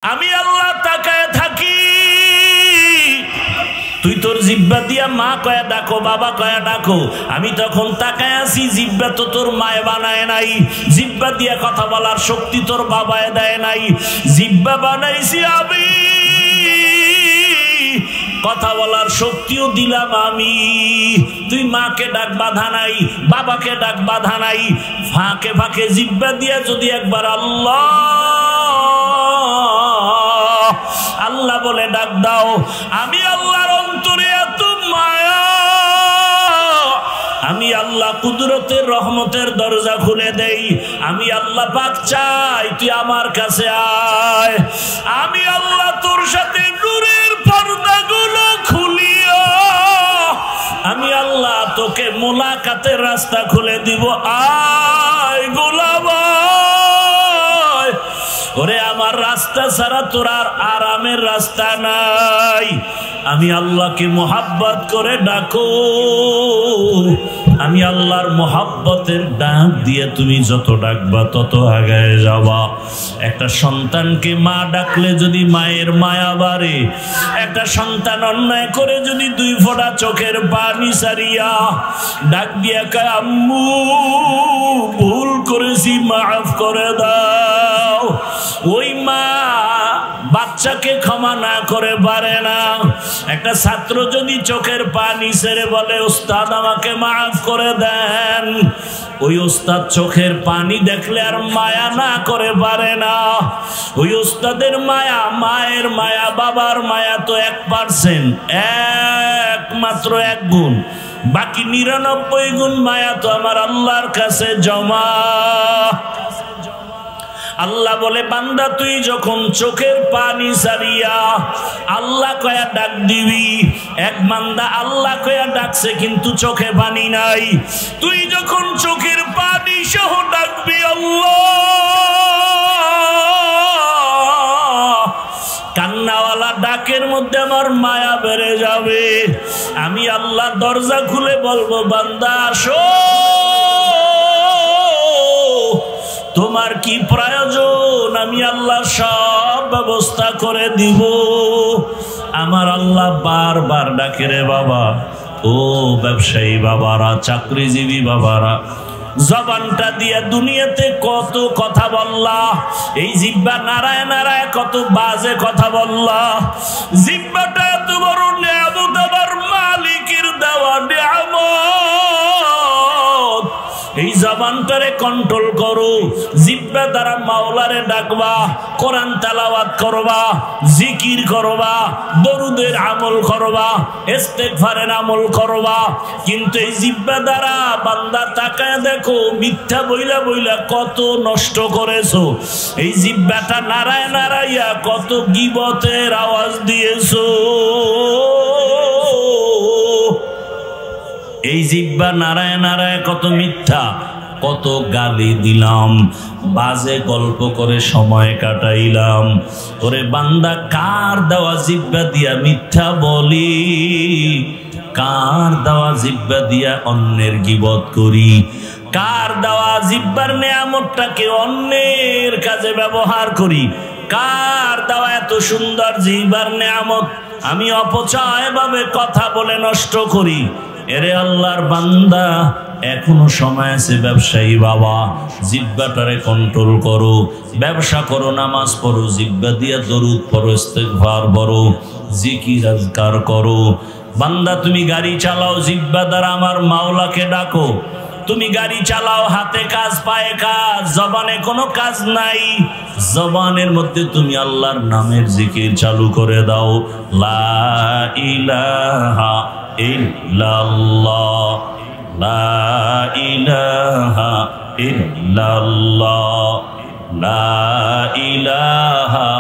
আমি আল্লাহ তাকায় থাকি, তুই তোর জিহ্বা দিয়া মা কয়া ডাকো, বাবা কয়া ডাকো। আমি তখন তাকায় আছি, জিহ্বা তো তোর মায় বানায় নাই, জিহ্বা দিয়া কথা বলার শক্তি তোর বাবায় দেয় নাই, জিহ্বা বানাইছি আমি, কথা বলার শক্তিও দিলাম আমি। তুই মাকে ডাক বাধা নাই, বাবাকে ডাক বাধা নাই, ফাঁকে ফাঁকে জিহ্বা দিয়া যদি একবার আল্লাহ আল্লাহ বলে ডাক দাও, আমি আল্লাহর অন্তরে এত মায়া, আমি আল্লাহ কুদরতের রহমতের দরজা খুলে দেই। আমি আল্লাহ পাক চাই তুই আমার কাছে আয়, আমি আল্লাহ তোর সাথে নূরের পর্দাগুলো খুলিয়া আমি আল্লাহ তোকে মোলাকাতের রাস্তা খুলে দিব। আয় গোলাম আয়, ওরে আমার রাস্তা ছাড়া তোর আর আরামের রাস্তা নাই। আমি আল্লাহকে মোহাব্বত করে ডাকো, আমি আল্লাহর মোহাব্বতের ডাক দিয়ে তুমি যত ডাকবা তত আগায় যাবা। একটা সন্তানকে মা ডাকলে যদি মায়ের মায়া বাড়ে, একটা সন্তান অন্যায় করে যদি দুই ফোঁটা চোখের পানি সারিয়া ডাক দিয়া কয় আম্মু ভুল করেছি মাফ করে দাও, ওই মা বাচ্চাকে ক্ষমা না করে পারে না। একটা ছাত্র যদি চোখের পানি ছেড়ে বলে ওস্তাদ আমাকে মাফ করে দেন, ওই ওস্তাদ চোখের পানি দেখলে আর মায়া না করে পারে না। ওই ওস্তাদের মায়া, মায়ের মায়া, বাবার মায়া তো 1%, একমাত্র 1 গুণ, বাকি 99 গুণ মায়া তো আমার আল্লাহর কাছে জমা। আল্লাহ বলে বান্দা তুই যখন চোখের পানি সারিয়া আল্লাহ কয়া ডাক দিবি, এক বান্দা আল্লাহ কয়া ডাকছে কিন্তু চোখে পানি নাই, তুই যখন চোখের পানি সহ ডাকবি আল্লাহ, কান্নাওয়ালা ডাকের মধ্যে আমার মায়া বেড়ে যাবে। আমি আল্লাহ দরজা খুলে বলবো বান্দা আসো, তোমার কি প্রয়োজন আমি আল্লাহ সব ব্যবস্থা করে দিব। আমার আল্লাহ বারবার ডাকে রে বাবা, ও ব্যবসায়ী বাবারা, চাকরিজীবী বাবারা, জবানটা দিয়া দুনিয়াতে কত কথা বললা, এই জিহ্বা নারায় নারায় কত বাজে কথা বললা। জিহ্বাটা এত বড় নিয়ামত, আমার মালিকের দেওয়া নিয়ামত, এই জবানটারে কন্ট্রোল করো। জিহ্বা দ্বারা মাওলারে ডাকবা, কোরআন তেলাওয়াত করবা, জিকির করবা, দরুদের আমল করবা, ইস্তেগফারের আমল করবা। কিন্তু এই জিহ্বা দ্বারা বান্দা তাকায় দেখো মিথ্যা বইলা বইলা কত নষ্ট করেছো, এই জিহ্বাটা নারায় নারাইয়া কত গীবতের আওয়াজ দিয়েছো। এই জিহ্বা নারায় নারায় কত মিথ্যা, কত গালি দিলাম, বাজে গল্প করে সময় কাটাইলাম। ওরে বান্দা কার দেওয়া জিহ্বা দিয়া মিথ্যা বলি, কার দেওয়া জিহ্বা দিয়া অন্যের গীবত করি, কার দেওয়া জিহ্বার নেয়ামতটাকে অন্যের কাজে ব্যবহার করি, কার দেওয়া এত সুন্দর জিহ্বার নেয়ামত আমি অপচয় ভাবে কথা বলে নষ্ট করি। এরে আল্লাহর বান্দা এখনো সময় আছে, ব্যবসায়ী বাবা জিহ্বাটারে কন্ট্রোল করো, ব্যবসা করো, নামাজ পড়ো, জিহ্বা দিয়া দরুদ পড়ো, ইস্তেগফার পড়ো, জিকির আজকার করো। বান্দা তুমি গাড়ি চালাও, জিহ্বা দ্বারা আমার মাওলাকে ডাকো। তুমি গাড়ি চালাও, হাতে কাজ পায়ে কাজ, জবানে কোনো কাজ নাই, জবানের মধ্যে তুমি আল্লাহর নামের জিকির চালু করে দাও। লা ইলাহা ইল্লাল্লাহ, লা ইলাহা ইল্লাল্লাহ, লা ইলাহা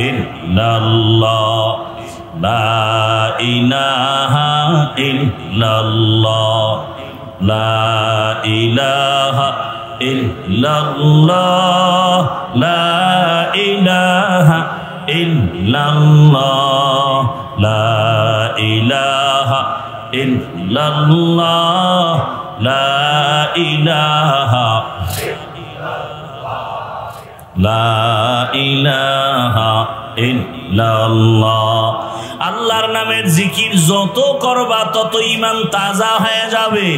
ইল্লাল্লাহ, লা ইলাহা ইল্লাল্লাহ, লা ইলাহা ইল্লাল্লাহ, লা ইলাহা ইল্লাল্লাহ, লা ইলাহা ইল্লাল্লাহ, লা ইলাহা, লা ইলাহা ইল্লাল্লাহ। আল্লাহর নামের জিকির যত করবা তত ঈমান তাজা হয়ে যাবে।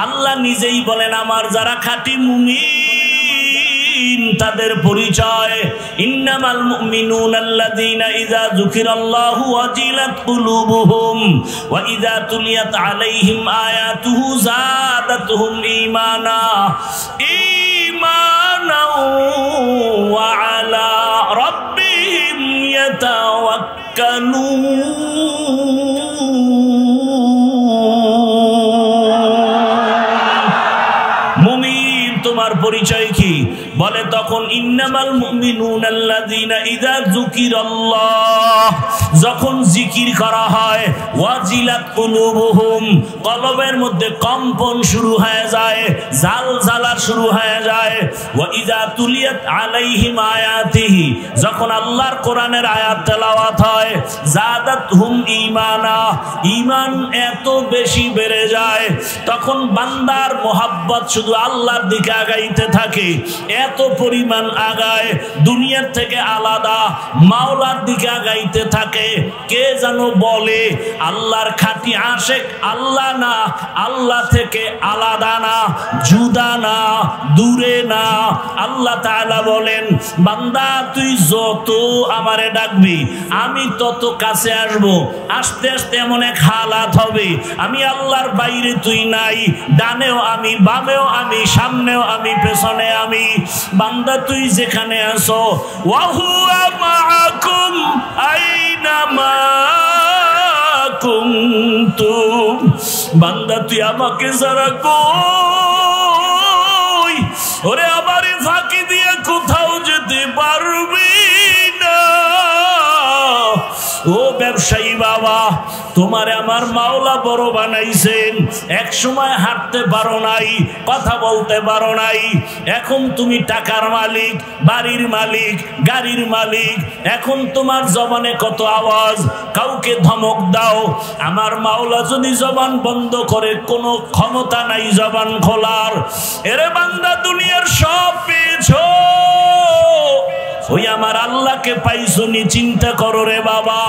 আল্লাহ নিজেই বলেন আমার যারা খাঁটি মুমিন তাদের পরিচয় ইন্নামাল মুমিনুনা আল্লাযীনা ইযা যুকিরাল্লাহু ওয়াজিলাত কুলুবুহুম ওয়া ইযা তুলিয়াত আলাইহিম আয়াতুহু যাদাতুহুম ঈমানা ওয়া আলা রাব্বিহিম ইয়াতাওয়াক্কালুন। মুমিন তোমার পরিচয় কি? বলে তখন ইন্নামাল মুমিনুনা আল্লাযীনা ইযা যুকিরাল্লাহ, যখন জিকির করা হয়, ওয়াজিলাত কুলুবুহুম, কলবের মধ্যে কম্পন শুরু হয়ে যায়, জালজালা শুরু হয়ে যায়। ওয়া ইযা তুলিয়াত আলাইহিম আয়াতিহি, যখন আল্লাহর কোরআনের আয়াত তেলাওয়াত হয়, যাদাতহুম ঈমানা, ঈমান এত বেশি বেড়ে যায়। তখন বান্দার মোহাব্বত শুধু আল্লাহর দিকে আগাইতে থাকে, এত পরিমাণ আগায়, দুনিয়ার থেকে আলাদা মাওলার দিকে আগাইতে থাকে। কে যেন বলে আল্লাহর খাঁটি আশেক আল্লাহ না, আল্লাহ থেকে আলাদা না, জুদা না, দূরে না। আল্লাহ তাআলা বলেন বান্দা তুই যত আমারে ডাকবি আমি তত কাছে আসব। আস্তে আস্তে এমন এক হালাত হবে আমি আল্লাহর বাইরে তুই নাই, ডানেও আমি, বামেও আমি, সামনেও আমি, পেছনে আমি। বান্দা তুই যেখানে আছো, ওয়া হুয়া মাআকুম আইনামা কুনতুম, বান্দা তুই আমাকে যারা কই, ওরে আমারে ফাঁকি দিয়ে কোথাও যেতে পারবি না। ও ব্যবসায়ী বাবা, তোমারে আমার মাওলা বড় বানাইছেন। এক সময় হাঁটতে পারো নাই, কথা বলতে পারো নাই, এখন তুমি টাকার মালিক, বাড়ির মালিক, গাড়ির মালিক। এখন তোমার জবানে কত আওয়াজ, কাউকে ধমক দাও। আমার মাওলা যদি জবান বন্ধ করে, কোনো ক্ষমতা নাই জবান খোলার। এরে বান্দা দুনিয়ার সব পেয়েছো, ওই আমার আল্লাহকে পাইছো নি? চিন্তা করো রে বাবা।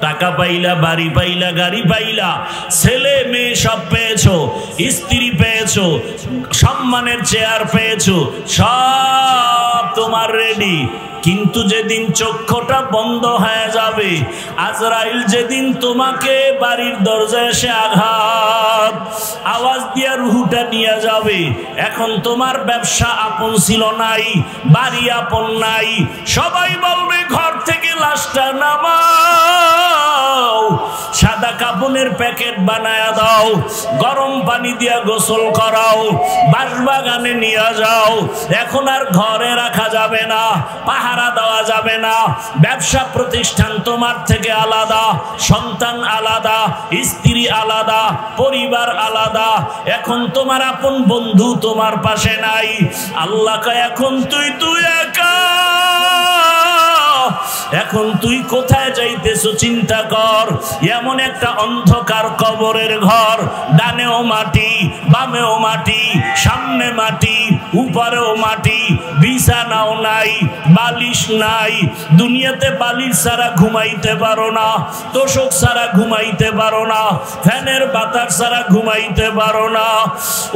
টাকা পাইলা, বাড়ি পাইলা, গাড়ি পাইলা, ছেলে মেয়ে সব পেয়েছো, স্ত্রী পেয়েছো, সম্মানের চেয়ার পেয়েছো, সব তোমার রেডি। কিন্তু যেদিন চক্ষুটা বন্ধ হয়ে যাবে, আজরাইল যেদিন তোমাকে বাড়ির দরজায় এসে আঘাত আওয়াজ দিয়া রুহুটা নিয়ে যাবে, এখন তোমার ব্যবসা আপন ছিল নাই, বাড়ি আপন নাই, সবাই বলবে ঘর থেকে লাশটা নামাও, সাদা কাপড়ের প্যাকেট বানায়া দাও, গরম পানি দিয়া গোসল করাও, বাঁশবাগানে নিয়ে যাও। এখন আর ঘরে রাখা যাবে না, পাহারা দেওয়া যাবে না। ব্যবসা প্রতিষ্ঠান তোমার থেকে আলাদা, সন্তান আলাদা, স্ত্রী আলাদা, পরিবার আলাদা। এখন তোমার আপন বন্ধু তোমার পাশে নাই। আল্লাহ কয় এখন তুই একা। এখন তুই কোথায় যাইতেছো চিন্তা কর। এমন একটা অন্ধকার কবরের ঘর, ডানেও মাটি, বামেও মাটি, সামনে মাটি, উপরেও মাটি, বিছানাও নাই, বালিশ নাই। দুনিয়াতে বালিশ ছাড়া ঘুমাইতে পারো না, তোষক ছাড়া ঘুমাইতে পারো না, ফ্যানের বাতাস ছাড়া ঘুমাইতে পারো না।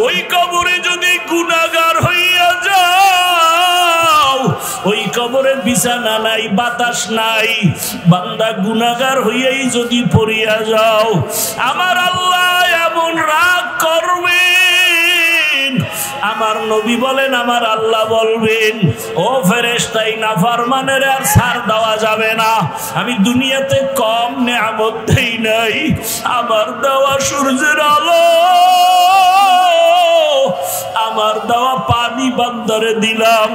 ওই কবরে যদি গুনাহগার হইয়া যাও, ওই কবরে বিছানা নাই, বাতাস নাই, বান্দা গুনাহগার হইয়াই যদি পড়িয়া যাও, আমার আল্লাহ এমন রাগ করবেন। আমার নবী বলেন, আমার আল্লাহ বলবেন, ও ফেরেশতাই নাফরমানের আর ছাড় দেওয়া যাবে না। আমি দুনিয়াতে কম নেয়ামত দেই নাই, আমার দেওয়া সূর্যের আলো, আমার দেওয়া পানি বান্দারে দিলাম,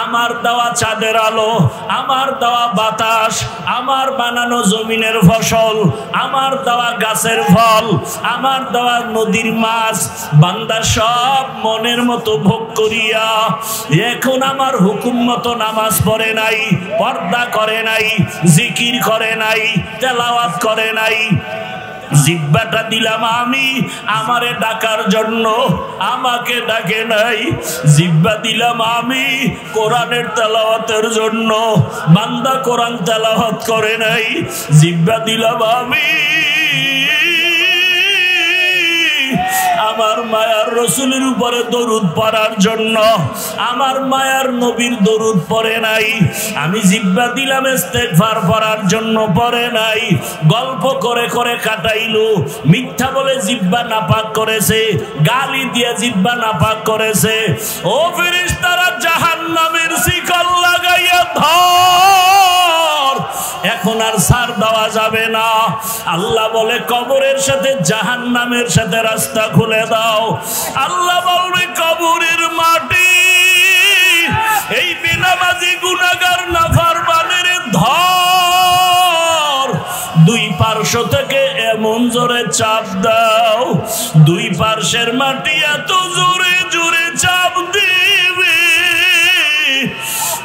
আমার দেওয়া চাঁদের আলো, আমার দেওয়া বাতাস, আমার বানানো জমিনের ফসল, আমার দেওয়া গাছের ফল, আমার দেওয়া নদীর মাছ, বান্দা সব মনের মতো ভোগ করিয়া এখন আমার হুকুম মতো নামাজ পড়ে নাই, পর্দা করে নাই, জিকির করে নাই, তেলাওয়াত করে নাই, জিহ্বাটা দিলাম আমি আমারে ডাকার জন্য, আমাকে ডাকে নাই। জিহ্বা দিলাম আমি কোরআনের তেলাওয়াতের জন্য, বান্দা কোরআন তেলাওয়াত করে নাই। জিহ্বা দিলাম আমি আমার মায়ার রসুলের উপরে দরুদ পড়ার জন্য, আমার মায়ার নবীর দরুদ পড়ে নাই। আমি জিহ্বা দিলাম ইস্তেগফার পড়ার জন্য, পড়ে নাই। গল্প করে করে কাটাইলো, মিথ্যা বলে জিহ্বা নাপাক করেছে, গালি দিয়ে জিহ্বা নাপাক করেছে। ও ফেরেশতারা জাহান্নামের শিকল লাগাইয়া ধর, এখন আর ছাড় দেওয়া যাবে না। আল্লাহ বলে কবরের সাথে জাহান্নামের সাথে রাস্তা খুলে দাও। আল্লাহ বলবে কবরের মাটি এই বেনামাজি গুনাহগার নাফরমানের ধর, দুই পার্শ্ব থেকে এমন জোরে চাপ দাও, দুই পার্শ্বের মাটি এত জোরে জোরে চাপ দিবে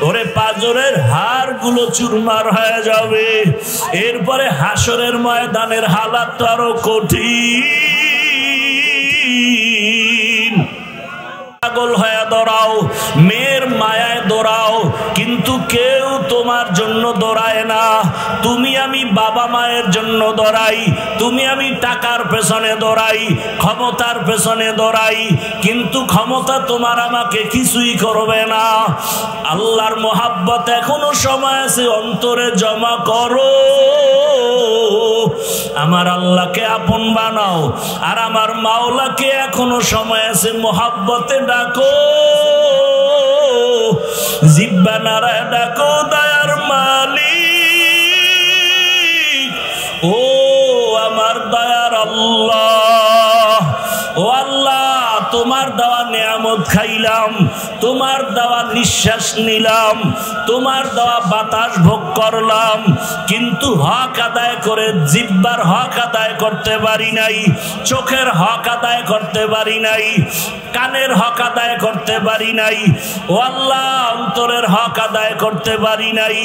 ওরে পাজরের হাড় গুলো চুরমার হয়ে যাবে। এরপরে হাসরের ময়দানের হালাত আরো কঠিন। পাগল হয়ে দৌড়াও, মেয়ের মায়ায় দৌড়াও, কিন্তু কেউ তোমার জন্য দৌড়ায় না। তুমি আমি বাবা মায়ের জন্য দৌড়াই, তুমি আমি টাকার পেছনে দৌড়াই, ক্ষমতার পেছনে দৌড়াই, কিন্তু ক্ষমতা তোমার আমাকে কিছুই করবে না। আল্লাহর মোহাব্বত এখনো সময় আছে, অন্তরে জমা করো। আমার আল্লাহকে আপন বানাও, আর আমার মাওলাকে এখনো সময় আছে, মোহাব্বতে ডাকো, জিহ্বা নাড়ায় ডাকো, দয়ার মালিক ও আমার দয়ার আল্লাহ। ও আল্লাহ, তোমার দেওয়া নিয়ামত খাইলাম, তোমার দেওয়া নিঃশ্বাস নিলাম, তোমার দেওয়া বাতাস ভোগ করলাম, কিন্তু হক আদায় করে জিহ্বার হক আদায় করতে পারি নাই, চোখের হক আদায় করতে পারি নাই, কানের হক আদায় করতে পারি নাই। ও আল্লাহ, অন্তরের হক আদায় করতে পারি নাই।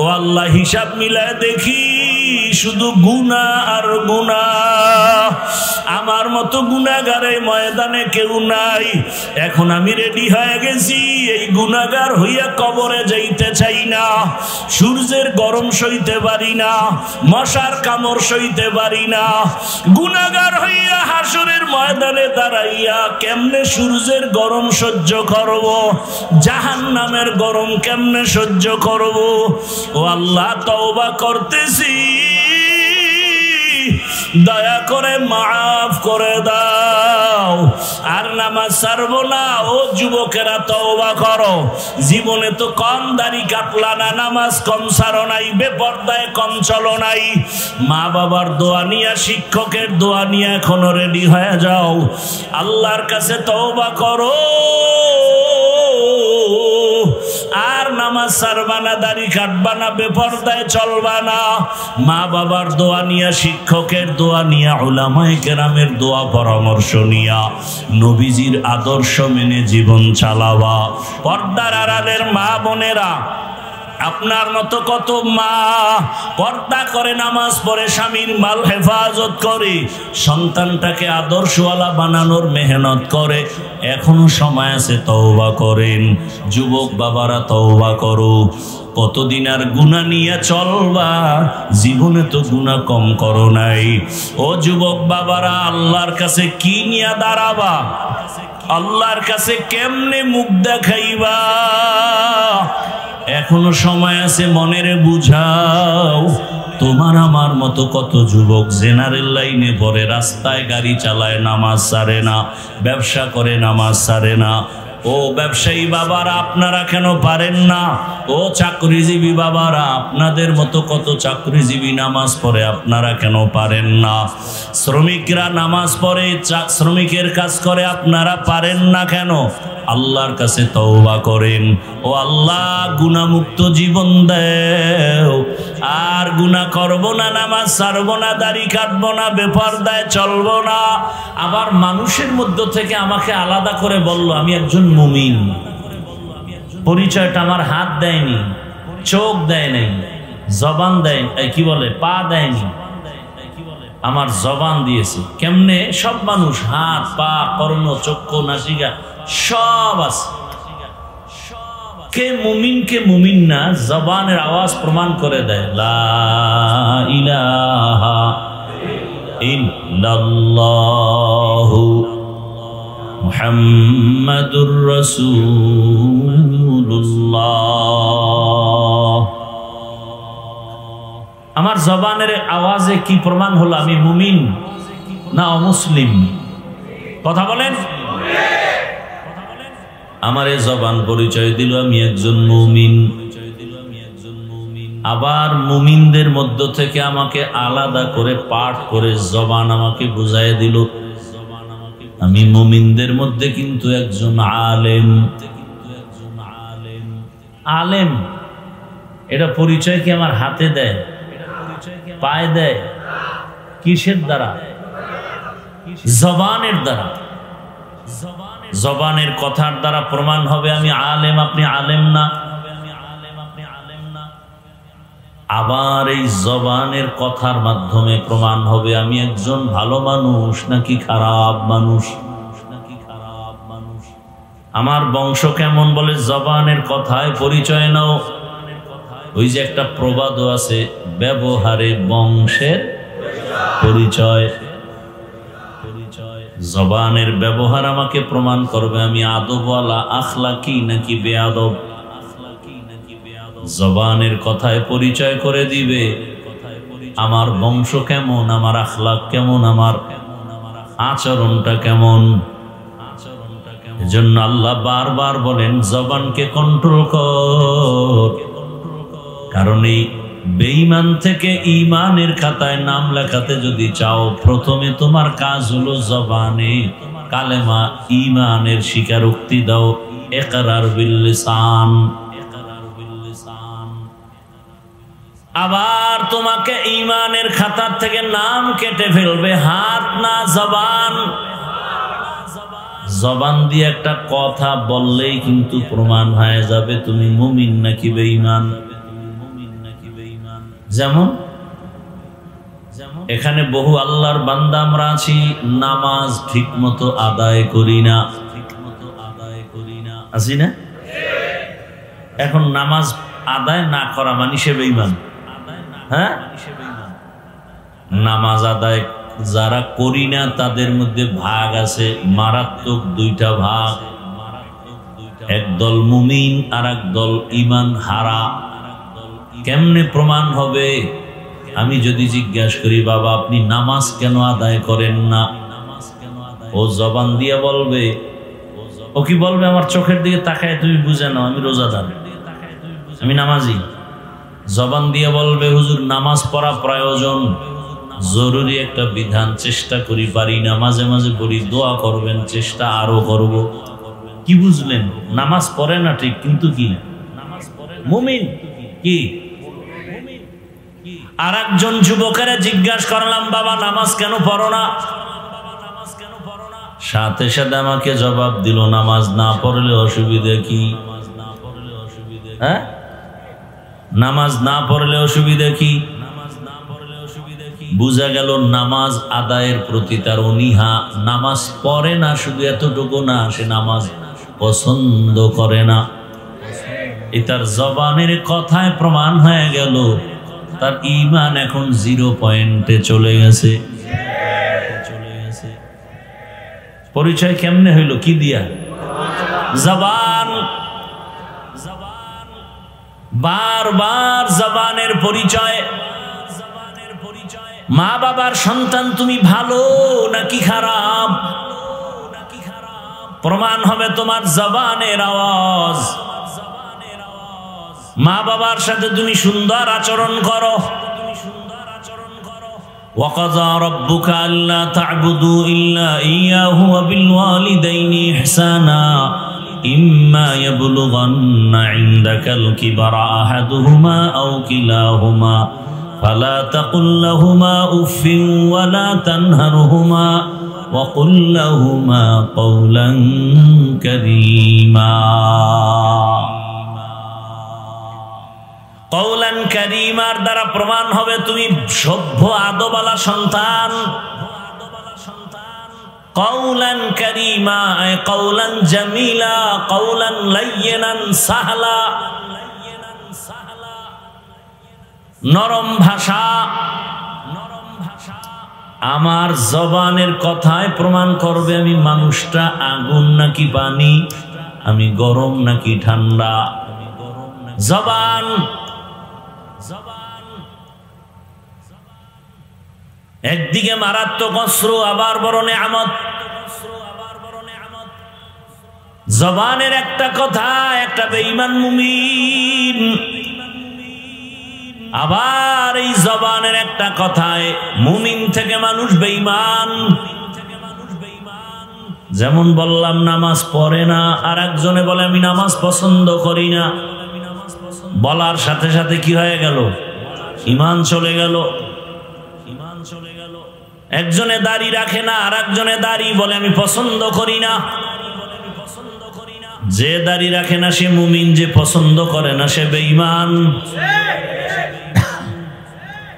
ও আল্লাহ, হিসাব মিলায় দেখি শুধু গুনাহ আর গুনাহ। আমার মতো গুনাহগার এই ময়দানে কেউ নাই। এখন আমি রেডি হয়ে গেছি, এই গুনাহগার হইয়া কবরে যাইতে চাই না। সূর্যের গরম সইতে পারি না, মশার কামড় সইতে পারি না। গুনাহগার হইয়া হাসরের ময়দানে দাঁড়াইয়া কেমনে সূর্যের গরম সহ্য করব, জাহান্নামের গরম কেমনে সহ্য করব। ও আল্লাহ, তওবা করতেছি, দয়া করে মাফ করে দাও, আর নামাজ ছাড়বো না। ও যুবকেরা, তওবা করো। জীবনে তো কম দাড়ি কাটলা না, নামাজ কম ছাড়ো নাই, বেপরদায় কম চলো নাই। মা বাবার দোয়া নিয়ে, শিক্ষকের দোয়া নিয়ে এখনো রেডি হয়ে যাও। আল্লাহর কাছে তওবা করো, আর নামাজ ছাড়বা না, দাড়ি কাটবা না, বেপরদায় চলবা না। মা বাবার দোয়া নিয়া, শিক্ষকের দোয়া নিয়া, উলামায়ে কেরামের দোয়া পরামর্শ নিয়া, নবীজির আদর্শ মেনে জীবন চালাবা। পর্দার আড়ালের মা বোনেরা, আপনার মতো কত মা পর্দা করে, নামাজ পড়ে, স্বামীর মাল হেফাজত করে, সন্তানটাকে আদর্শওয়ালা বানানোর মেহনত করে। এখনো সময় আছে, তওবা করেন। যুবক বাবারা, তওবা করো। কতদিন আর গুনাহ নিয়ে চলবা? জীবনে তো গুনাহ কম করো নাই। ও যুবক বাবারা, আল্লাহর কাছে কি নিয়ে দাঁড়াবা? আল্লাহর কাছে কেমনে মুখ দেখাইবা? এখনো সময় আছে, মনেরে বুঝাও। তোমার আমার মতো কত যুবক জেনারেল লাইনে পড়ে, রাস্তায় গাড়ি চালায়, নামাজ ছাড়ে না, ব্যবসা করে, নামাজ ছাড়ে না। ও ব্যবসায়ী বাবারা, আপনারা কেন পারেন না? ও চাকরিজীবী বাবারা, আপনাদের মতো কত চাকরিজীবী নামাজ পড়ে, আপনারা কেন পারেন না? শ্রমিকরা নামাজ পড়ে, শ্রমিকের কাজ করে, আপনারা পারেন না কেন? আল্লাহর কাছে তওবা করেন। ও আল্লাহ, গুনাহমুক্ত জীবন দাও, আর গুনাহ করব না, নামাজ ছাড়ব না, দাড়ি কাটবো না, বেপরদায় চলবো না। আবার মানুষের মধ্য থেকে আমাকে আলাদা করে বলল আমি একজন মুমিন। পরিচয়টা আমার হাত দেয়নি, চোখ দেয় নাই, জবান দেয়, কি বলে, পা দেয়নি, আমার জবান দিয়েছে। কেমনে? সব মানুষ হাত পা কর্ণ চক্ষু নাসিকা সব আছে। কে মুমিন কে মুমিন না জবানের আওয়াজ প্রমাণ করে দেয় লা ইলাহা ইল্লাল্লাহু মুহাম্মাদুর রাসূলুল্লাহ। আমার জবানের আওয়াজে কি প্রমাণ হলো আমি মুমিন না অমুসলিম? কথা বলেন। আমার এই জবান পরিচয় দিল আমি একজন মুমিন। আবার মুমিনদের মধ্য থেকে আমাকে আলাদা করে পাঠ করে জবান আমাকে বুঝাই দিল আমি মুমিনদের মধ্যে কিন্তু একজন আলেম। আলেম এটা পরিচয় কি আমার হাতে দেয়, পায়ে দেয়? কিসের দ্বারা? জবানের দ্বারা। জবানের কথার দ্বারা প্রমাণ হবে আমি আলেম, আপনি আলেম না। আবার এই জবানের কথার মাধ্যমে প্রমাণ হবে আমি একজন ভালো মানুষ নাকি খারাপ মানুষ। আমার বংশ কেমন বলে জবানের কথায় পরিচয় নাও। ওই যে একটা প্রবাদও আছে, ব্যবহারে বংশের পরিচয়। জবানের ব্যবহার আমাকে প্রমাণ করবে আমি আদবওয়ালা আখলাকি নাকি বেয়াদব। জবানের কথায় পরিচয় করে দিবে আমার বংশ কেমন, আমার আখলাক কেমন, আমার আচরণটা কেমন। এজন্য আল্লাহ বারবার বলেন জবানকে কন্ট্রোল কর, কারণ এই বেঈমান থেকে ঈমানের খাতায় নাম লেখাতে যদি চাও প্রথমে তোমার কাজ হলো জবানে কালেমা ঈমানের স্বীকারোক্তি দাও, ইকরার বিল লিসান। আবার তোমাকে ঈমানের খাতার থেকে নাম কেটে ফেলবে হাত না জবান। জবান দিয়ে একটা কথা বললেই কিন্তু প্রমাণ হয়ে যাবে তুমি মুমিন নাকি বেঈমান। যেমন এখানে বহু আল্লাহর বান্দা আমরা আছি, নামাজ ঠিক মতো আদায় করি না, আছি না? এখন নামাজ আদায় না করা মানে সে বেঈমান। হ্যাঁ, নামাজ আদায় যারা করি না তাদের মধ্যে ভাগ আছে, মারাত্মক দুইটা ভাগ। একদল মুমিন আর একদল ঈমান হারা। কেমনে প্রমাণ হবে? আমি যদি জিজ্ঞাসা করি বাবা আপনি নামাজ কেন আদায় করেন না, ও জবান দিয়ে বলবে, ও কি বলবে? আমার চোখের দিকে তাকায় তুমি বুঝে নাও আমি রোজাদার, আমি নামাজি। জবান দিয়ে বলবে হুজুর নামাজ পড়া প্রয়োজন, জরুরি একটা বিধান, চেষ্টা করি পারি না, মাঝে মাঝে পড়ি, দোয়া করবেন, চেষ্টা আরো করব। কি বুঝলেন? নামাজ পড়ে না ঠিক, কিন্তু কি মুমিন। কি? আর একজন যুবকেরা জিজ্ঞাসা করলাম বাবা নামাজ কেন পড়ো না? সাথে সাথে আমাকে জবাব দিল নামাজ না পড়লে অসুবিধা কি? হ্যাঁ, নামাজ না পড়লে অসুবিধা কি? বুঝা গেল নামাজ আদায়ের প্রতি তার অনীহা। নামাজ পড়ে না শুধু এতটুকু না, সে নামাজ পছন্দ করে না। এটার জবানের কথায় প্রমাণ হয়ে গেল তার ঈমান এখন 0 পয়েন্টে চলে গেছে। পরিচয় কেমনে হইল? কি দিয়া? জবান। বারবার জবানের পরিচয়। মা বাবার সন্তান তুমি ভালো নাকি খারাপ প্রমাণ হবে তোমার জবানের আওয়াজ। মা বাবার সাথে তুমি সুন্দর আচরণ করো। وَقَضَى رَبُّكَ أَلَّا تَعْبُدُوا إِلَّا إِيَّاهُ وَبِالْوَالِدَيْنِ إِحْسَانًا إِمَّا يَبْلُغَنَّ عِندَكَ الْكِبَرَ أَحَدُهُمَا أَوْ كِلَاهُمَا فَلَا تَقُل لَّهُمَا أُفٍّ وَلَا تَنْهَرْهُمَا وَقُل لَّهُمَا قَوْلًا كَرِيمًا। কওলান কারীমার দ্বারা প্রমাণ হবে তুমি সভ্য আদবওয়ালা সন্তান। কওলান কারীমা আয় কওলান জামিলা কওলান লায়্যিনান সাহলা, নরম ভাষা। আমার জবানের কথায় প্রমাণ করবে আমি মানুষটা আগুন নাকি পানি, আমি গরম নাকি ঠান্ডা। জবান একদিকে মারাত্মক অস্ত্র, আবার বড় নেয়ামত। জবানের একটা কথা একটা বেঈমান মুমিন, আবার এই জবানের একটা কথায় মুমিন থেকে মানুষ বেঈমান। যেমন বললাম নামাজ পড়ে না, আর একজনে বলে আমি নামাজ পছন্দ করি না। বলার সাথে সাথে কি হয়ে গেল? ঈমান চলে গেল। একজনে দাড়ি রাখে না, আর একজনে দাড়ি বলে আমি পছন্দ করি না। যে দাড়ি রাখে না সে মুমিন, যে পছন্দ করে না সে বেঈমান।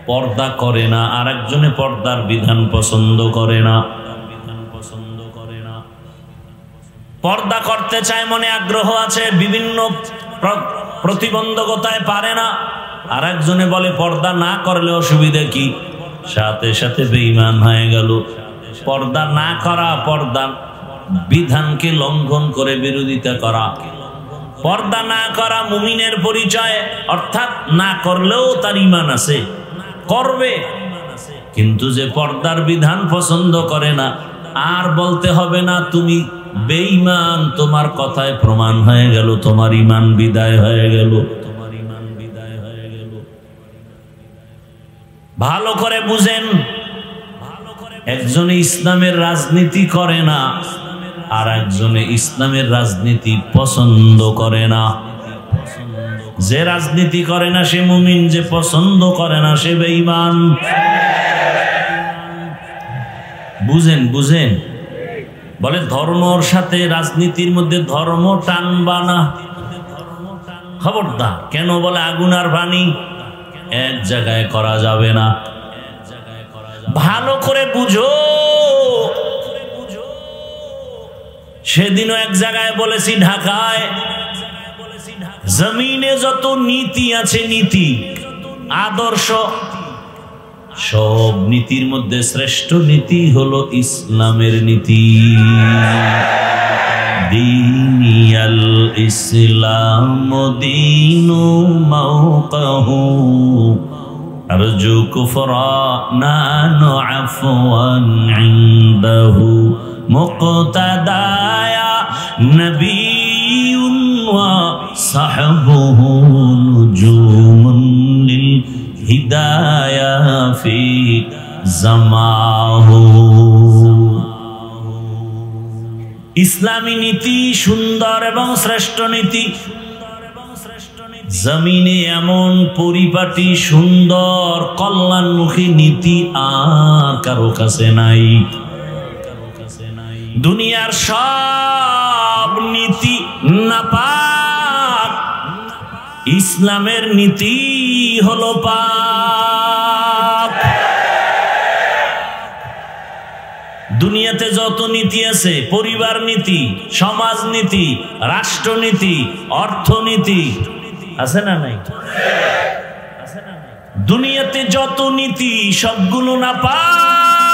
পর্দা করে না, আর একজনে পর্দার বিধান পছন্দ করে না। পর্দা করতে চায়, মনে আগ্রহ আছে, বিভিন্ন প্রতিবন্ধকতায় পারে না। আর একজনে বলে পর্দা না করলে অসুবিধা কি, সাথে সাথে বেঈমান হয়ে গেল। পর্দা না করা, পর্দা বিধানকে লঙ্ঘন করে বিরোধিতা করা। পর্দা না করা মুমিনের পরিচয়, অর্থাৎ না করলেও তার ঈমান আছে, করবে। কিন্তু যে পর্দার বিধান পছন্দ করে না, আর বলতে হবে না তুমি বেঈমান, তোমার কথায় প্রমাণ হয়ে গেল তোমার ঈমান বিদায় হয়ে গেল। ভালো করে বুঝেন, একজনে ইসলামের রাজনীতি করে না, আর একজনে ইসলামের রাজনীতি পছন্দ করে না। যে রাজনীতি করে না সে মুমিন, যে পছন্দ করে না সে বেঈমান। বুঝেন বুঝেন। বলে ধর্মর সাথে রাজনীতির মধ্যে ধর্ম টানবা না, খবরদার। কেন? বলে আগুন আর পানি এক জায়গায় করা যাবে না। ভালো করে বুঝো। সেদিনও এক জায়গায় বলেছি, ঢাকায় জমিনে যত নীতি আছে, নীতি আদর্শ, সব নীতির মধ্যে শ্রেষ্ঠ নীতি হলো ইসলামের নীতি। দীনিয়াল ইসলাম দীনু মাওকাহু আরজু কুফরানান আফওয়ান ইনদাহু মুক্তাদায়া নবিয়্যুন ওয়া সাহবুহু নুজুমুন লিল হিদায়া ফি জামাহু। ইসলামী নীতি সুন্দর এবং শ্রেষ্ঠ নীতি। জমিনে এমন পরিপাটি সুন্দর কল্যাণমুখী নীতি আর কারো কাছে নাই। দুনিয়ার সব নীতি নাপাক, ইসলামের নীতি হলো পাক। দুনিয়াতে যত নীতি আছে, পরিবার নীতি, সমাজ নীতি, রাষ্ট্রনীতি, অর্থনীতি, আছে না নাই? দুনিয়াতে যত নীতি সবগুলো নাপাক,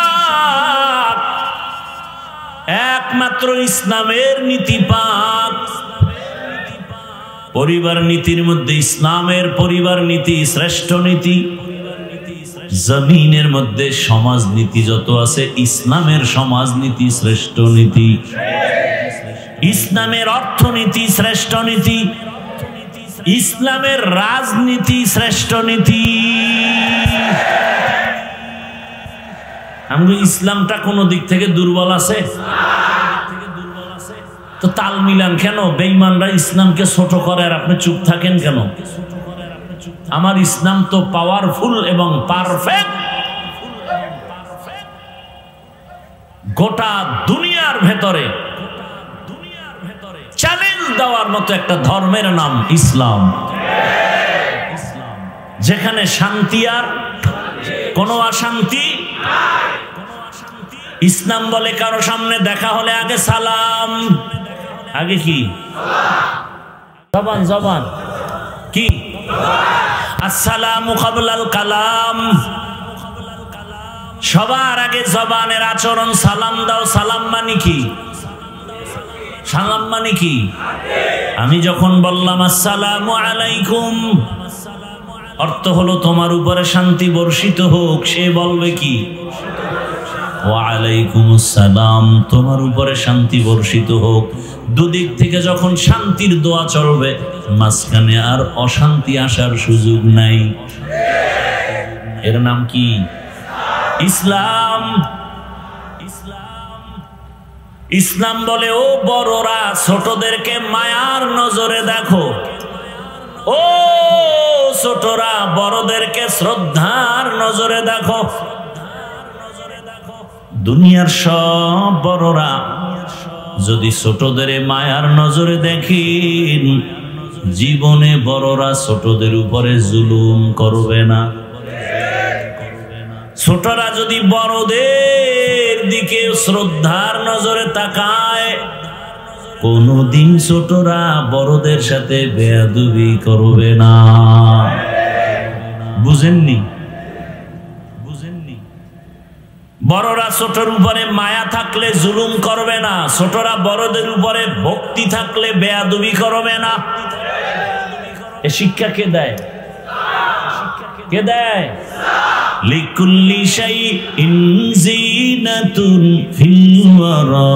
একমাত্র ইসলামের নীতি পাক। পরিবার নীতির মধ্যে ইসলামের পরিবার নীতি শ্রেষ্ঠ নীতি। জমিনের মধ্যে সমাজ নীতি যত আছে, ইসলামের সমাজ নীতি শ্রেষ্ঠ নীতি। ইসলামের অর্থনীতি শ্রেষ্ঠ নীতি, ইসলামের রাজনীতি শ্রেষ্ঠ নীতি। আমরা ইসলামটা কোন দিক থেকে দুর্বল আছে? তো তাল মিলান কেন? বেঈমানরা ইসলামকে ছোট করে আর আপনি চুপ থাকেন কেন? আমার ইসলাম তো পাওয়ারফুল এবং পারফেক্ট। গোটা দুনিয়ার ভেতরে চ্যালেঞ্জ দেওয়ার মতো একটা ধর্মের নাম ইসলাম। যেখানে শান্তি আর কোনো অশান্তি। ইসলাম বলে কারো সামনে দেখা হলে আগে সালাম, আগে কি জবান জবান কি আসসালামু কাবলাল কালাম, সবার আগে জবানের আচরণ সালাম দাও। সালাম মানে কি? সালাম মানে কি? আমি যখন বললাম আসসালামু আলাইকুম, অর্থ হলো তোমার উপরে শান্তি বর্ষিত হোক। সে বলবে কি? ওয়া আলাইকুমুস সালাম, তোমার উপরে শান্তি বর্ষিত হোক। দুদিক থেকে যখন শান্তির দোয়া চলবে, মাঝখানে আর অশান্তি আসার সুযোগ নাই। এর নাম কি? ইসলাম। ইসলাম বলে ও বড়রা, ছোটদেরকে মায়ার নজরে দেখো। ও ছোটরা, বড়দেরকে শ্রদ্ধার নজরে দেখো। দুনিয়ার সব বড়রা যদি ছোটদের মায়ার নজরে দেখেন, জীবনে বড়রা ছোটদের উপরে জুলুম করবে না। ছোটরা যদি বড়দের দিকে শ্রদ্ধার নজরে তাকায়, কোনদিন ছোটরা বড়দের সাথে বেয়াদবি করবে না। বুঝেননি? বড়রা ছোটর উপরে মায়া থাকলে জুলুম করবে না, ছোটরা বড়দের উপরে ভক্তি থাকলে বেয়াদবি করবে না। এ শিক্ষা কে দেয়? কে দেয়? লিকুল্লি শাইইন জিনাতুন ফিল ওয়ারা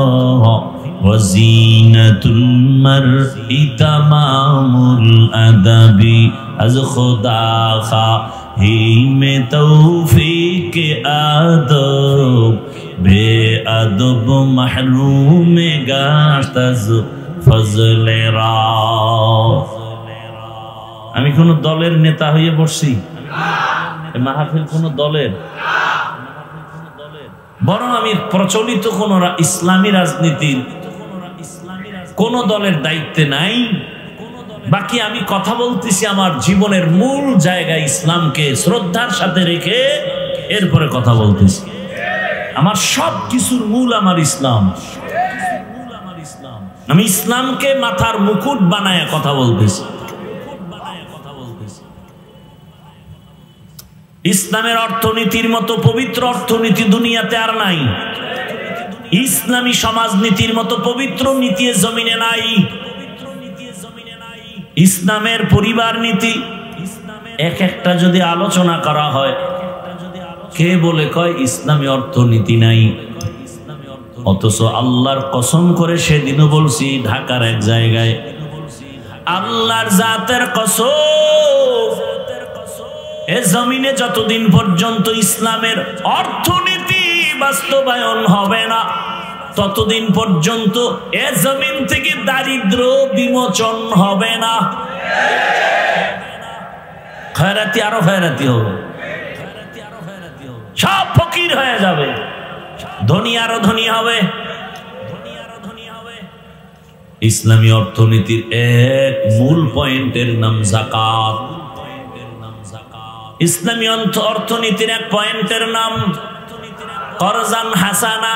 ওয়া জিনাতুল মারই তামামুল আদাবি আজ খুদা খা হি মে তৌফিক আদব বে আদব মাহরুম গাশত আজ ফজলে রা। আমি কোন দলের নেতা হয়ে বসছি? মাহফিল কোন দলের? বরং আমি প্রচলিত কোন ইসলামী রাজনীতির কোন দলের দায়িত্বে নাই। বাকি আমি কথা বলতেছি আমার জীবনের মূল জায়গায় ইসলামকে শ্রদ্ধার সাথে রেখে এরপরে কথা বলতেছি। আমার সব কিছুর মূল আমার ইসলাম। আমি ইসলামকে মাথার মুকুট বানায় কথা বলতেছি। ইসলামের অর্থনীতির মতো পবিত্র অর্থনীতি দুনিয়াতে আর নাই। ইসলামী সমাজনীতির মতো পবিত্র নীতি জমিনে নাই। ইসলামের পরিবার নীতি এক একটা যদি আলোচনা করা হয়, কে বলে কয় ইসলামী অর্থনীতি নাই। অথচ আল্লাহর কসম করে সেদিনও বলছি ঢাকার এক জায়গায়, আল্লাহর জাতের কসম, এ জমিনে যতদিন পর্যন্ত ইসলামের অর্থনীতি বাস্তবায়ন হবে না, ততদিন পর্যন্ত এ জমিন থেকে দারিদ্র বিমোচন হবে না। খয়রাতি আরো খয়রাতি হবে, সব ফকির হয়ে যাবে, ধনী আরো ধনী হবে। ইসলামী অর্থনীতির এক মূল পয়েন্টের নাম যাকাত। ইসলামী অর্থনীতির এক পয়েন্টের নাম করজান হাসানা।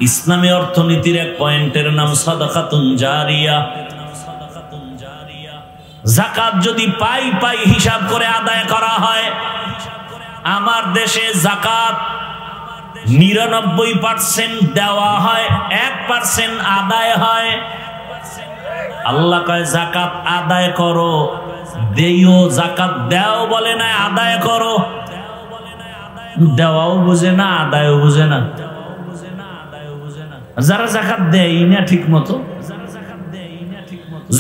ইসলামী অর্থনীতির এক পয়েন্টের নাম সাদাকাতুন জারিয়া। যাকাত যদি পাই পাই হিসাব করে আদায় করা হয়, আমার দেশে যাকাত 99% দেওয়া হয়, 1% আদায় হয়। আল্লাহ কয় যাকাত আদায় করো, দেইও। যাকাত দেও বলে না, আদায় করো। দেওয়াও বুঝে না, আদায়ও বুঝে না। যারা যাকাত দেয় না ঠিক মতো,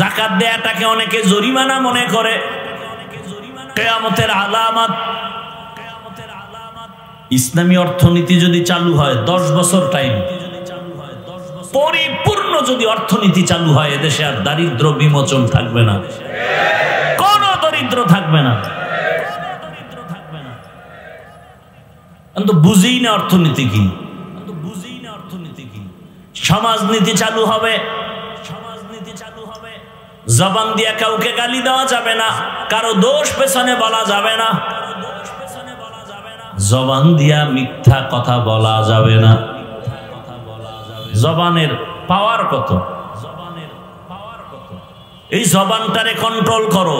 যাকাত দেয়াটাকে অনেকে জরিমানা মনে করে, কিয়ামতের আলামত। ইসলামী অর্থনীতি যদি চালু হয় 10 বছর টাইম, পরিপূর্ণ যদি অর্থনীতি চালু হয়, এদেশে আর দারিদ্র বিমোচন থাকবে না, কোন দরিদ্র থাকবে না। কিন্তু বুঝি না অর্থনীতি কি, সমাজনীতি চালু হবে, জবান দিয়া কাউকে গালি দেওয়া যাবে না, কারো দোষ পেছনে বলা যাবে না, জবান দিয়া মিথ্যা কথা বলা যাবে না। জবানের পাওয়ার কত, এই জবানটারে কন্ট্রোল করো।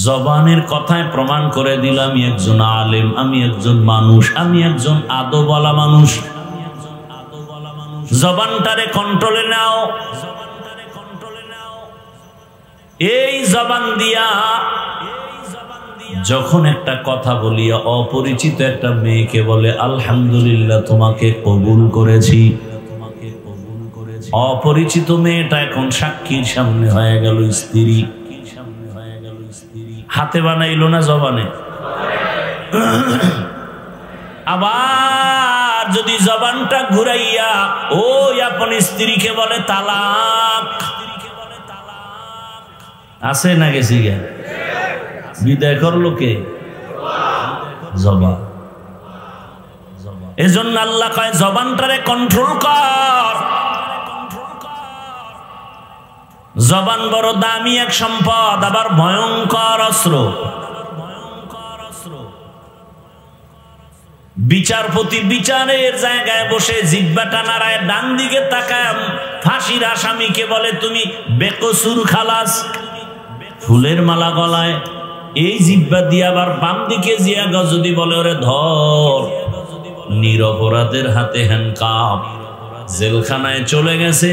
জবানের কথায় প্রমাণ করে দিল আমি একজন আলেম, আমি একজন মানুষ, আমি একজন আদবওয়ালা মানুষ। জবানটারে কন্ট্রোলে নাও। এই জবান দিয়া যখন একটা কথা বলিয়া অপরিচিত একটা মেয়েকে বলে আলহামদুলিল্লাহ তোমাকে কবুল করেছি, অপরিচিত মেয়েটা এখন সাক্ষীর সামনে হয়ে গেল স্ত্রী। হাতে বানাইলো না জবানে। আবার যদি জবানটা ঘুরাইয়া ওই আপন স্ত্রীকে বলে তালাক, আছে না গেছি গে, বিদায় করলো কে? জবান। এজন্য আল্লাহ কয় জবানটারে কন্ট্রোল কর। জবান বড় দামি এক সম্পদ, আবার ভয়ঙ্কর অস্ত্র। বিচারপতি বিচারের জায়গায় বসে জিহ্বাটা নাড়ায় ডান দিকে তাকায় ফাঁসির আসামিকে বলে তুমি বেকসুর খালাস, ফুলের মালা গলায়। এই জিহ্বা দিয়ে আবার বাম দিকে জিয়া যদি বলে ওরে ধর, নিরপরাধের হাতে হ্যান্ডকাপ, জেলখানায় চলে গেছে,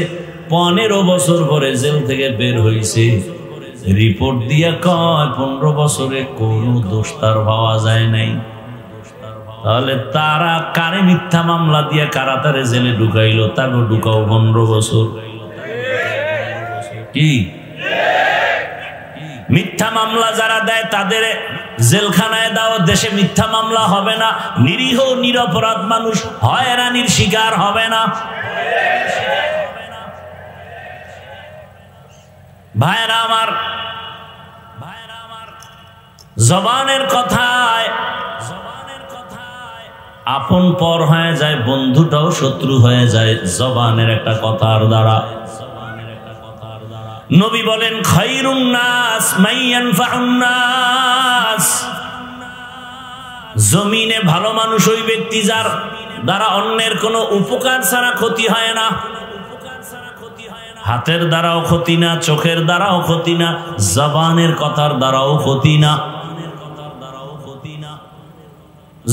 15 বছর পরে জেল থেকে বের হয়েছে, রিপোর্ট দিয়া কয় 15 বছরে কোনো দোষ তার পাওয়া যায় নাই। তাহলে তারা কারে মিথ্যা মামলা দিয়া কারাতারে জেলে ঢুকাইলো? তাকে ঢুকাও 15 বছর। কি মিথ্যা মামলা যারা দেয় তাদের জেলখানায় দাও, দেশে মিথ্যা মামলা হবে না, নিরীহ নিরপরাধ মানুষ হয়রানির শিকার হবে না। ভাইরা আমার, জবানের কথায় আপন পর হয়ে যায়, বন্ধুটাও শত্রু হয়ে যায় জবানের একটা কথার দ্বারা। নবী বলেন খায়রুন নাস মান ইয়ানফাউন নাস, জমিনে ভালো মানুষ ওই ব্যক্তি যার দ্বারা অন্যের কোনো উপকার ছাড়া ক্ষতি হয় না। হাতের দ্বারাও ক্ষতি না, চোখের দ্বারাও ক্ষতি না, জবানের কথার দ্বারাও ক্ষতি না।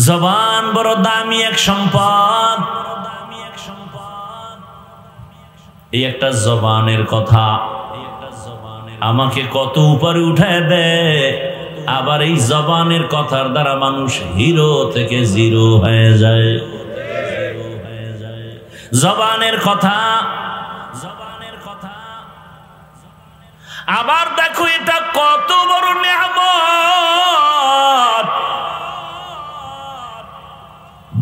জবান বড় দামি এক সম্পদ। এই একটা জবানের কথা আমাকে কত উপরে উঠায় দেয়, আবার এই জবানের কথার দ্বারা মানুষ হিরো থেকে জিরো হয়ে যায়। জবানের কথা, আবার দেখো এটা কত বড় নিয়ামত।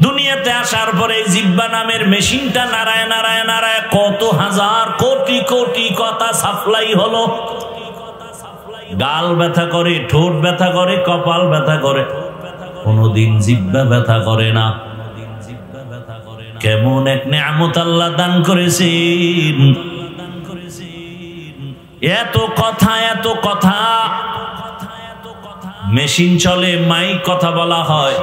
দুনিয়াতে আসার পরে জিহ্বা নামের মেশিনটা নাড়ায় নাড়ায় নাড়ায় কত হাজার কোটি কোটি কথা সাপ্লাই হলো। গাল ব্যথা করে, ঠোঁট ব্যথা করে, কপাল ব্যথা করে, কোনদিন জিহ্বা ব্যথা করে না। কেমন এক নিয়ামত আল্লাহ দান করেছেন। এত কথা, এত কথা। মেশিন চলে, মাইক কথা বলা হয়,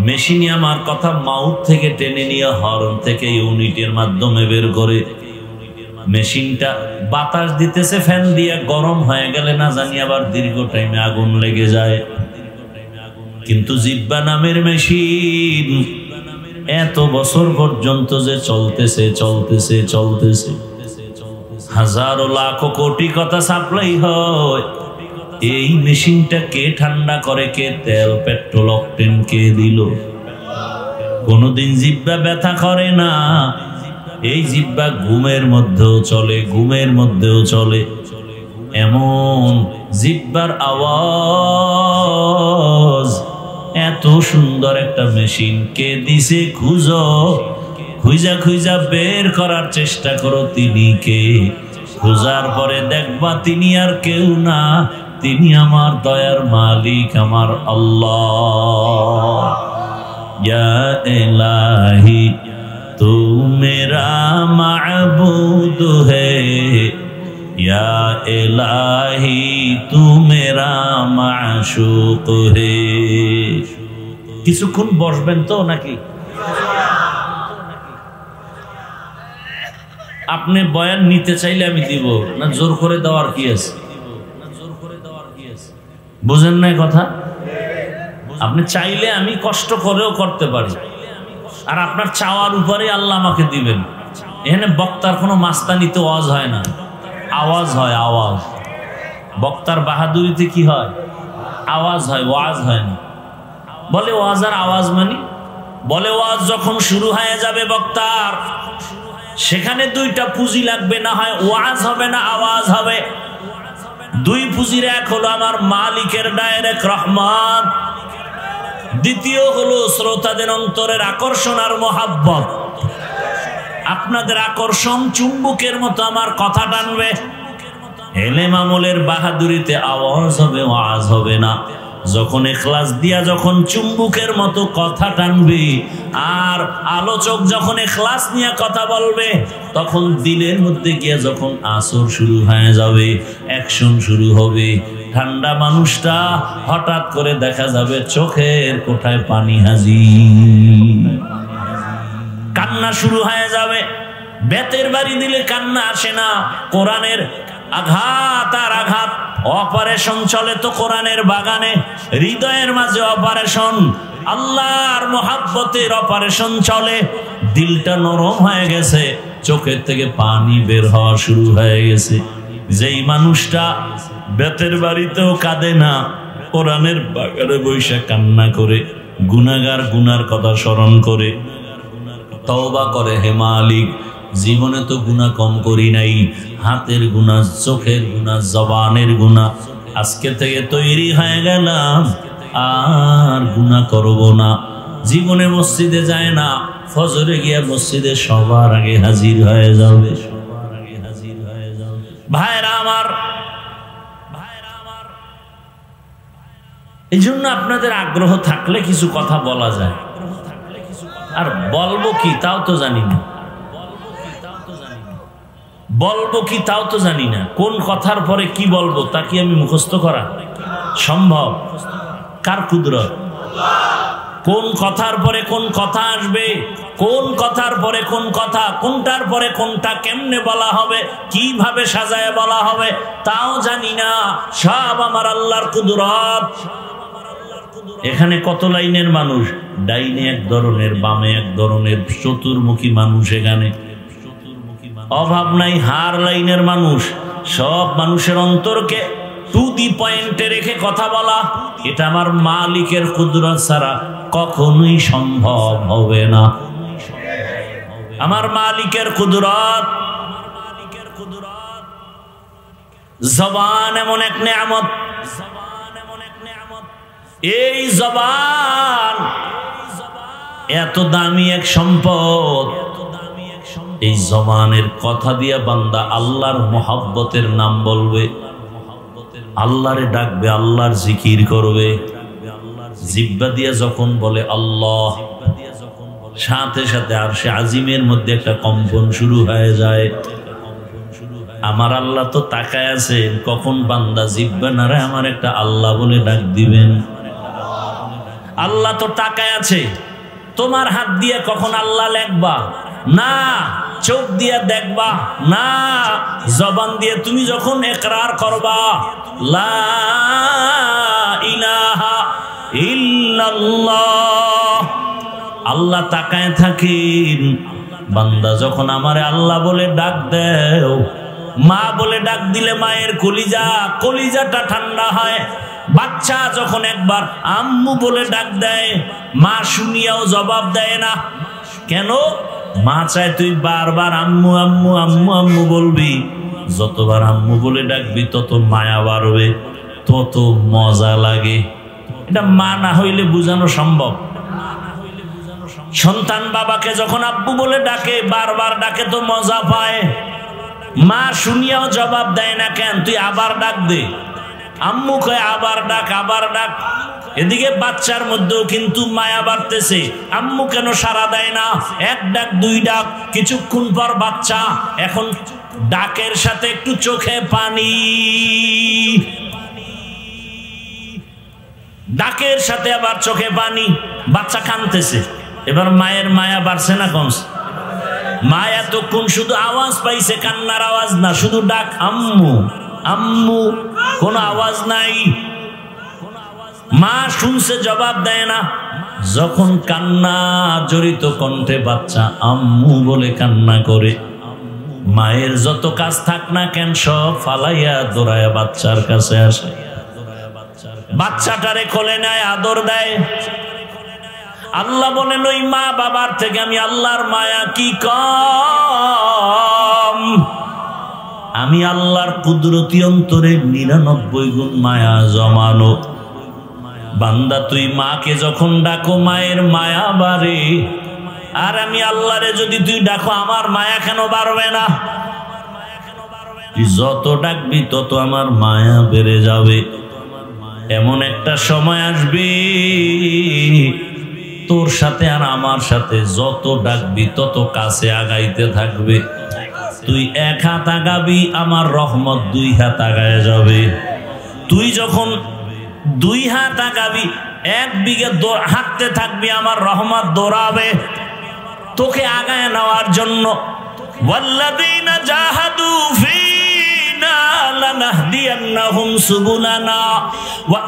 মেশিনে আমার কথা মাউথ থেকে টেনে নিয়ে হর্ন থেকে ইউনিটের মাধ্যমে বের করে। মেশিনটা বাতাস দিতেছে ফ্যান দিয়ে, গরম হয়ে গেলে না জানি আবার দীর্ঘ টাইমে আগুন লেগে যায়। কিন্তু জিহ্বা নামের মেশিন এত বছর পর্যন্ত যে চলতেছে চলতেছে চলতেছে, হাজারো লাখ কোটি কথা সাপ্লাই হয়। এই মেশিনটা কে ঠান্ডা করে, কে তেল পেট্রোল অকটেন কে দিল? কোনদিন জিহ্বা ব্যথা করে না। এই জিহ্বা ঘুমের মধ্যেও চলে, ঘুমের মধ্যেও চলে। এমন জিহ্বার আওয়াজ, এত সুন্দর একটা মেশিন কে দিছে খুঁজো, খুঁজা খুঁজা বের করার চেষ্টা করো তিনি কে। খোঁজার পরে দেখবা তিনি আর কেউ না, তিনি আমার দয়ার মালিক, আমার আল্লাহ। ইয়া ইলাহি तू मेरा माबूद है या इलाही तू मेरा माशूक है। কিছুক্ষণ বসবেন তো নাকি? আপনি বয়ান নিতে চাইলে আমি দিব না, জোর করে দেওয়ার কি আছে? বুঝেন না কথা? আপনি চাইলে আমি কষ্ট করেও করতে পারি, আর আপনার চাওয়ার উপরে আল্লাহ আমাকে দিবেন। এখানে বক্তার কোনো মাস্তানিতে ওয়াজ হয় না, আওয়াজ হয় আওয়াজ। বক্তার বাহাদুরিতে কি হয়? আওয়াজ হয়, ওয়াজ হয় না। বলে ওয়াজ আর আওয়াজ মানি? বলে ওয়াজ যখন শুরু হয়ে যাবে বক্তার, সেখানে দুইটা পুঁজি লাগবে, না হয় ওয়াজ হবে না আওয়াজ হবে। দুই পুঁজির এক হলো আমার মালিকের ডাইরেক্ট রহমত, দ্বিতীয় হলো শ্রোতাদের অন্তরের আকর্ষণ আর মোহাব্বত। আপনাদের আকর্ষণ চুম্বকের মতো আমার কথা টানবে। এলেম আমলের বাহাদুরিতে আওয়াজ হবে, ওয়াজ হবে না। যখন ইখলাস দিয়া যখন চুম্বকের মতো কথা টানবে, আর আলোচক যখন ইখলাস নিয়ে কথা বলবে, তখন দিলের মধ্যে গিয়ে যখন আসর শুরু হয়ে যাবে, অ্যাকশন শুরু হবে। ঠান্ডা মানুষটা হঠাৎ করে দেখা যাবে চোখের কোঠায় পানি হাজির, কান্না শুরু হয়ে যাবে। বেতের বাড়ি দিলে কান্না আসে না, কোরআনের আঘাত আর আঘাত। অপারেশন চলে তো কোরআনের বাগানে, হৃদয়ের মাঝে অপারেশন, আল্লাহর মোহাব্বতের অপারেশন চলে। দিলটা নরম হয়ে গেছে, চোখের থেকে পানি বের হওয়া শুরু হয়ে গেছে। যেই মানুষটা বেতের বাড়িতেও কাঁদে না, কোরআনের বাগানে বৈশা কান্না করে, গুনাহগার গুনার কথা স্মরণ করে তওবা করে, হে মালিক জীবনে তো গুনাহ কম করি নাই, হাতের গুনাহ, চোখের গুনাহ, জবানের গুনাহ, আজকে থেকে তৈরি হয়ে গেলাম আর গুনাহ করব না। জীবনে মসজিদে যায় না, ফজরে গিয়া মসজিদে সবার আগে হাজির হয়ে যাবে। ভাইরা আমার, এই জন্য আপনাদের আগ্রহ থাকলে কিছু কথা বলা যায়, আর বলবো কি তাও তো জানি না, বলবো কি তাও তো জানি না। কোন কথার পরে কি বলবো তা কি আমি মুখস্থ করা সম্ভব? কার কুদরত? কোন কথার পরে কোন কথা আসবে, কোন কথার পরে কোন কথা, কোনটার পরে কোনটা কেমনে বলা হবে, কিভাবে সাজায় বলা হবে তাও জানি না। সব আমার আল্লাহর কুদরত। এখানে কত লাইনের মানুষ, ডাইনে এক ধরনের, বামে এক ধরনের, চতুর্মুখী মানুষ। এখানে অভাব নাই, হার লাইনের মানুষ। সব মানুষের অন্তরকে টু দি পয়েন্টে রেখে কথা বলা, এটা আমার মালিকের কুদরত ছাড়া কখনোই সম্ভব হবে না। আমার মালিকের কুদরত। জবান এমন এক নেয়ামত, এই জবান এত দামি এক সম্পদ। এই জবানের কথা দিয়া বান্দা আল্লাহর মোহাব্বতের নাম বলবে, আল্লাহরে ডাকবে, আল্লাহর জিকির করবে। জিহ্বা দিয়া যখন বলে আল্লাহ, সাথে সাথে আরশে আজিমের মধ্যে একটা কম্পন শুরু হয়ে যায়। আমার আল্লাহ তো তাকায় আছেন কখন বান্দা জিহ্বা নারে আমার একটা আল্লাহ বলে ডাক দিবেন। আল্লাহ তো তাকায় আছে। তোমার হাত দিয়ে কখন আল্লাহ লেখবা না, চোখ দিয়ে দেখবা না, জবান দিয়ে তুমি যখন ইকরার করবা লা ইলাহা ইল্লাল্লাহ, আল্লাহ তাকায় থাকেন। বান্দা যখন আমারে আল্লাহ বলে ডাক দেও, মা বলে ডাক দিলে মায়ের কলিজাটা ঠান্ডা হয়। বাচ্চা যখন একবার আম্মু বলে ডাক দেয়, মা শুনিয়াও জবাব দেয় না। কেন? মা চায় তুই বারবার আম্মু আম্মু আম্মু আম্মু বলবি। যতবার আম্মু বলে ডাকবি তত মায়া বাড়বে, তত মজা লাগে। এটা মা না হইলে বুঝানো সম্ভব। সন্তান বাবাকে যখন আব্বু বলে ডাকে, বারবার ডাকে তো মজা পায়। মা শুনিয়াও জবাব দেয় না, কেন? তুই আবার ডাক দে। আম্মু কয় আবার ডাক, আবার ডাক। এদিকে বাচ্চার মধ্যেও কিন্তু মায়া বাড়তেছে। আম্মু কেন সাড়া দেয় না? এক ডাক দুই ডাক, কিছুক্ষণ পর বাচ্চা এখন ডাকের সাথে একটু চোখে পানি, ডাকের সাথে আবার চোখে পানি, বাচ্চা কাঁদতেছে। এবার মায়ের মায়া বাড়ছে না কমছে? মা এতক্ষণ শুধু আওয়াজ পাইছে, কান্নার আওয়াজ না, শুধু ডাক আম্মু আম্মু, কোনো আওয়াজ নাই। মা শুনছে, জবাব দেয় না। যখন কান্না জড়িত কণ্ঠে বাচ্চা আম্মু বলে কান্না করে, মায়ের যত কাজ থাক না কেন সব ফালাইয়া দৌড়ায়া বাচ্চার কাছে আসে, বাচ্চাটারে কোলে নেয়, আদর দেয়। আল্লাহ বলেন ওই মা বাবার থেকে আমি আল্লাহর মায়া কি কম? আমি আল্লাহর কুদরতি অন্তরে 99 গুণ মায়া জমানো। বান্দা তুই মাকে যখন ডাকো মায়ের মায়া বাড়ে, আর আমি আল্লাহরে যদি তুই ডাকো আমার মায়া কেন বাড়বে না? তুই যত ডাকবি তত আমার মায়া বেড়ে যাবে। এমন একটা সময় আসবে তোর সাথে আর আমার সাথে যত ডাকবি তত কাছে আগাইতে থাকবে। তুই এক হাত আগাবি, আমার রহমত 2 হাত আগায় যাবে। তুই যখন 2 হাত আগাবি, 1 বিঘা হাঁটতে থাকবি, আমার রহমত দৌড়াবে তোকে আগায় নেওয়ার জন্য। ওয়াল্লাযীনা জাহাদু ফীনা লানাহদিয়ান্নাহুম সুবুলানা ওয়া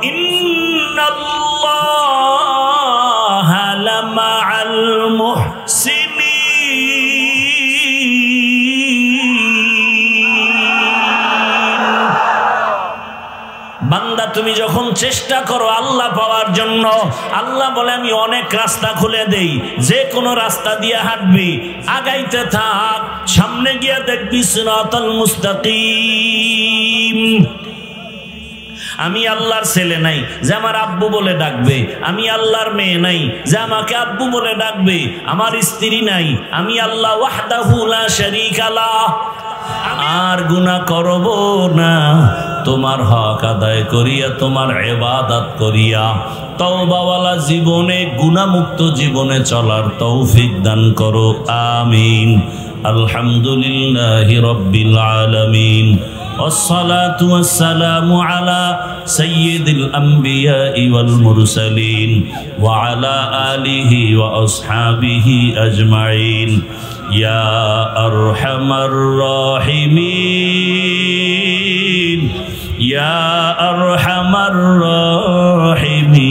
ইন্নাল্লাহা লামাআল মুহসিনিন। বান্দা তুমি যখন চেষ্টা করো আল্লাহ পাওয়ার জন্য, আল্লাহ বলে আমি অনেক রাস্তা খুলে দেই, যে কোনো রাস্তা দিয়ে হাঁটবি, আগাইতে থাক, সামনে গিয়ে দেখবি সিরাতাল মুস্তাকিম। আমি আল্লাহর ছেলে নাই যে আমার আব্বু বলে ডাকবে, আমি আল্লাহর মেয়ে নাই যে আমাকে আব্বু বলে ডাকবে, আমার স্ত্রী নাই, আমি আল্লাহ ওয়াহদাহু লা শারীকা লাহ। আর গুনাহ করব না, তোমার হক আদায় করিয়া তোমার ইবাদত করিয়া তওবাওয়ালা জীবনে, গুনাহমুক্ত জীবনে চলার তৌফিক দান করো, আমিন। আলহামদুলিল্লাহি রাব্বিল আলামিন। والصلاة والسلام على سيد الأنبياء والمرسلين وعلى آله وأصحابه أجمعين يا أرحم الراحمين يا أرحم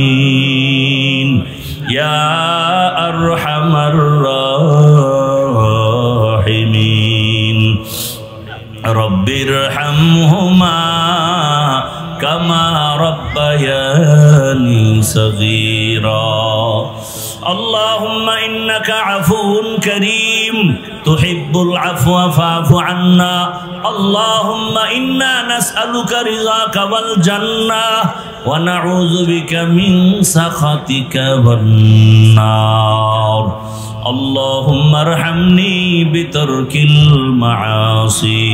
الراحمين يا أرحم الراحمين رب ارحمهما كما ربياني صغيرا اللهم إنك عفو كريم تحب العفو فاعف عنا اللهم إنا نسألك رضاك والجنة ونعوذ بك من سخطك والنار اللهم ارحمني بترك المعاصي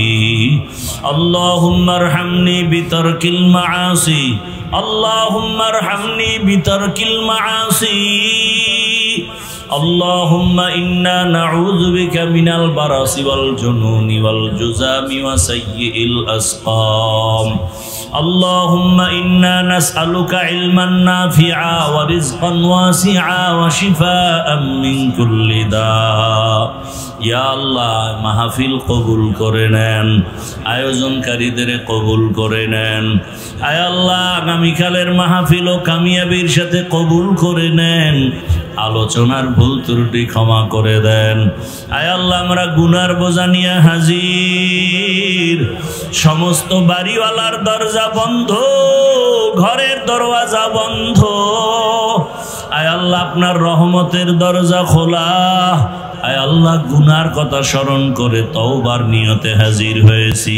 اللهم ارحمني بترك المعاصي اللهم ارحمني بترك المعاصي اللهم إنا نعوذ بك من البرص والجنون والجذام وسيء الأسقام اللهم إنا نسألك علما نافعا ورزقا واسعا وشفاء من كل داء يا الله মাহফিল কবুল করে নেন, আয়োজনকারীদের কবুল করে নেন। আয় আল্লাহ আগামীকালের মাহফিল ও কামিয়াবির সাথে কবুল করে নেন, আলোচনার ভুল ত্রুটি ক্ষমা করে দেন। আয় আল্লাহ আমরা গুনার বোঝা নিয়ে হাজির, সমস্ত বাড়িওয়ালার দরজা বন্ধ, ঘরের দরওয়াজা বন্ধ, আয় আল্লাহ আপনার রহমতের দরজা খোলা। আয় আল্লাহ গুনার কথা স্মরণ করে তওবার নিয়তে হাজির হয়েছি।